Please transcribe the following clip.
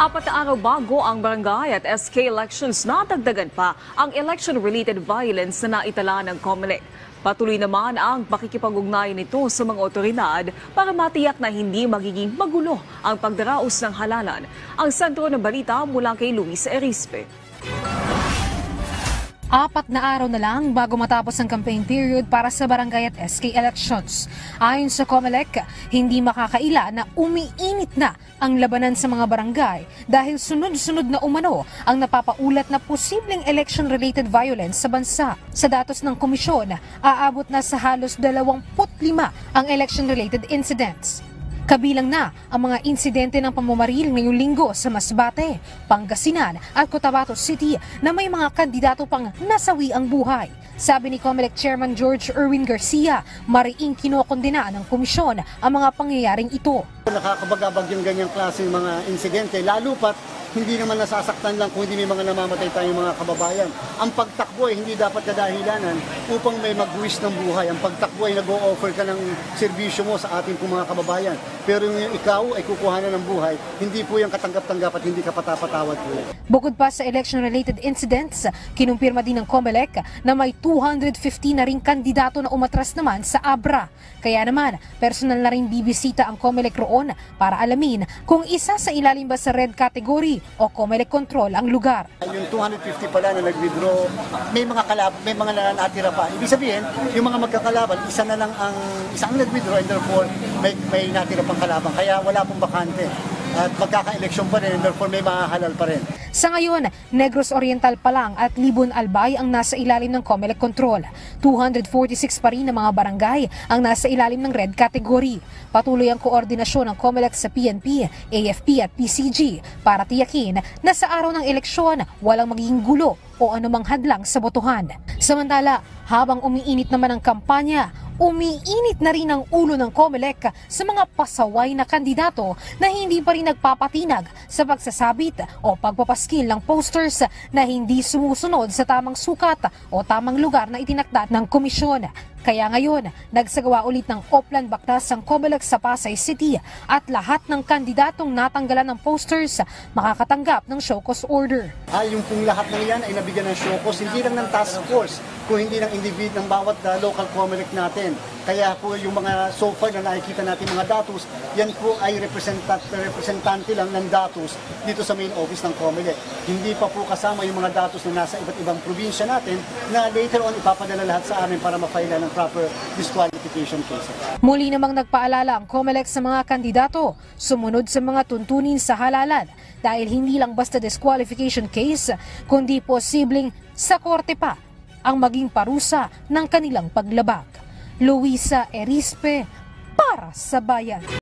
Apat na araw bago ang barangay at SK elections, nadagdagan pa ang election-related violence na naitala ng COMELEC. Patuloy naman ang pakikipag-ugnayan nito sa mga otoridad para matiyak na hindi magiging magulo ang pagdaraos ng halalan. Ang sentro ng balita mula kay Luis Erispe. Apat na araw na lang bago matapos ang campaign period para sa barangay at SK elections. Ayon sa COMELEC, hindi makakaila na umiinit na ang labanan sa mga barangay dahil sunod-sunod na umano ang napapaulat na posibleng election-related violence sa bansa. Sa datos ng komisyon, aabot na sa halos 25 ang election-related incidents. Kabilang na ang mga insidente ng pamamaril ngayong linggo sa Masbate, Pangasinan at Cotabato City na may mga kandidato pang nasawi ang buhay. Sabi ni COMELEC Chairman George Erwin Garcia, mariing kinokondena ng komisyon ang mga pangyayaring ito. Nakakabagabag yung ganyang klaseng mga insidente, lalo pat hindi naman nasasaktan lang kung hindi may mga namamatay tayong mga kababayan. Ang pagtakbo ay hindi dapat kadahilanan upang may magbuwis ng buhay. Ang pagtakbo ay nag-o-offer ka ng serbisyo mo sa ating mga kababayan. Pero yung ikaw ay kukuhanan ng buhay, hindi po yung katanggap-tanggap at hindi ka patapatawad po. Bukod pa sa election-related incidents, kinumpirma din ng COMELEC na may 250 na ring kandidato na umatras naman sa ABRA. Kaya naman, personal na rin bibisita ang COMELEC roon para alamin kung isa sa ilalim ba sa red category o COMELEC control ang lugar. Yung 250 pala na nag-withdraw, may mga natira pa. Ibig sabihin, yung mga magkakalaban, isa na lang ang isang nag-withdraw and therefore may natira pang kalaban. Kaya wala pong bakante. At magkaka-eleksyon pa rin and therefore may mahahalal pa rin. Sa ngayon, Negros Oriental pa lang at Libon Albay ang nasa ilalim ng COMELEC control. 246 pa rin ng mga barangay ang nasa ilalim ng red category. Patuloy ang koordinasyon ng COMELEC sa PNP, AFP at PCG para tiyakin na sa araw ng eleksyon walang magiging gulo o anumang hadlang sa botohan. Samantala, habang umiinit naman ang kampanya, umiinit na rin ang ulo ng COMELEC sa mga pasaway na kandidato na hindi pa rin nagpapatinag sa pagsasabit o pagpapaskil ng posters na hindi sumusunod sa tamang sukat o tamang lugar na itinakda ng komisyon. Kaya ngayon, nagsagawa ulit ng Oplan Baktas ang COMELEC sa Pasay City at lahat ng kandidatong natanggalan ng posters makakatanggap ng show cause order. Yung pong lahat ng yan ay nabigyan ng show cause, hindi lang ng task force, kung hindi ng individual ng bawat local COMELEC natin. Kaya po yung mga so far na nakikita natin mga datos, yan po ay representante lang ng datos dito sa main office ng COMELEC. Hindi pa po kasama yung mga datos na nasa iba't ibang probinsya natin na later on ipapadala lahat sa amin para ma-file ng proper disqualification cases. Muli namang nagpaalala ang COMELEC sa mga kandidato, sumunod sa mga tuntunin sa halalan dahil hindi lang basta disqualification case, kundi posibleng sa korte pa ang maging parusa ng kanilang paglabag. Luisa Erispe para sa Bayan.